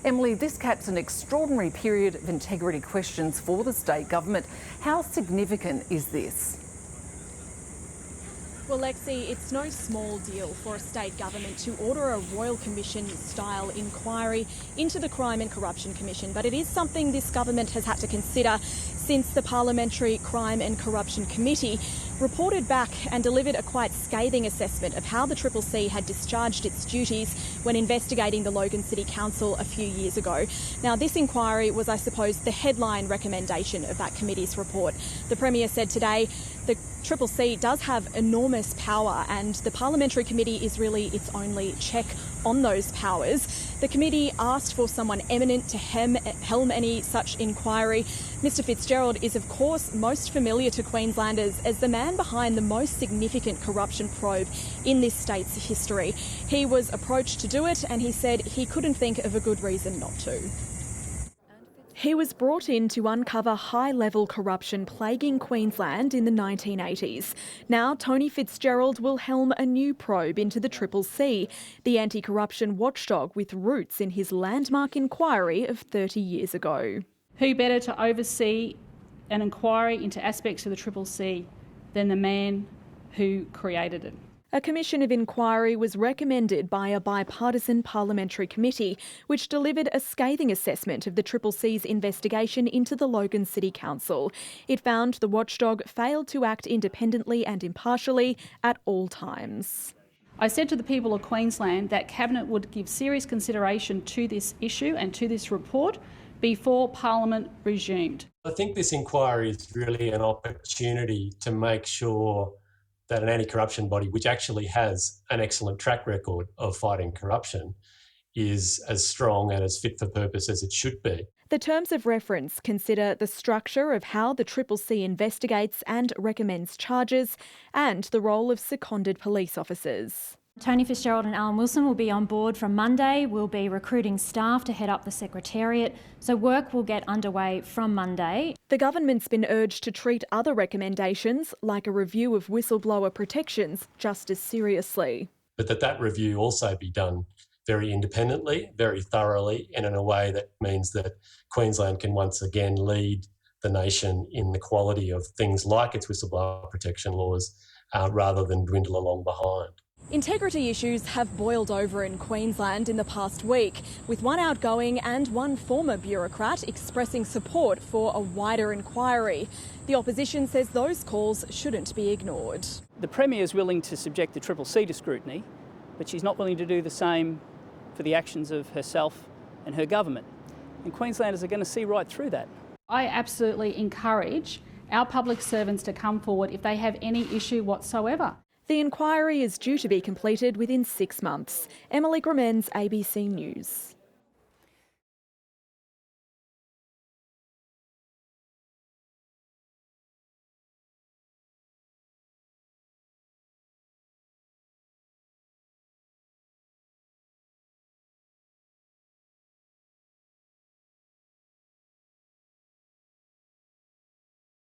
Emily, this caps an extraordinary period of integrity questions for the state government. How significant is this? Well, Lexi, it's no small deal for a state government to order a Royal Commission-style inquiry into the Crime and Corruption Commission, but it is something this government has had to consider since the Parliamentary Crime and Corruption Committee reported back and delivered a quite scathing assessment of how the CCC had discharged its duties when investigating the Logan City Council a few years ago. Now, this inquiry was, I suppose, the headline recommendation of that committee's report. The Premier said today the CCC does have enormous power and the Parliamentary Committee is really its only check on those powers. The committee asked for someone eminent to helm any such inquiry. Mr Fitzgerald is, of course, most familiar to Queenslanders as the man behind the most significant corruption probe in this state's history. He was approached to do it and he said he couldn't think of a good reason not to. He was brought in to uncover high-level corruption plaguing Queensland in the 1980s. Now, Tony Fitzgerald will helm a new probe into the CCC, the anti-corruption watchdog with roots in his landmark inquiry of 30 years ago. Who better to oversee an inquiry into aspects of the CCC than the man who created it? A commission of inquiry was recommended by a bipartisan parliamentary committee, which delivered a scathing assessment of the CCC's investigation into the Logan City Council. It found the watchdog failed to act independently and impartially at all times. I said to the people of Queensland that Cabinet would give serious consideration to this issue and to this report before Parliament resumed. I think this inquiry is really an opportunity to make sure that an anti-corruption body, which actually has an excellent track record of fighting corruption, is as strong and as fit for purpose as it should be. The terms of reference consider the structure of how the CCC investigates and recommends charges and the role of seconded police officers. Tony Fitzgerald and Alan Wilson will be on board from Monday. We'll be recruiting staff to head up the Secretariat, so work will get underway from Monday. The government's been urged to treat other recommendations, like a review of whistleblower protections, just as seriously. But that review also be done very independently, very thoroughly, and in a way that means that Queensland can once again lead the nation in the quality of things like its whistleblower protection laws, rather than dwindle along behind. Integrity issues have boiled over in Queensland in the past week, with one outgoing and one former bureaucrat expressing support for a wider inquiry. The opposition says those calls shouldn't be ignored. The Premier is willing to subject the CCC to scrutiny, but she's not willing to do the same for the actions of herself and her government. And Queenslanders are going to see right through that. I absolutely encourage our public servants to come forward if they have any issue whatsoever. The inquiry is due to be completed within 6 months. Emily Gramenz, ABC News.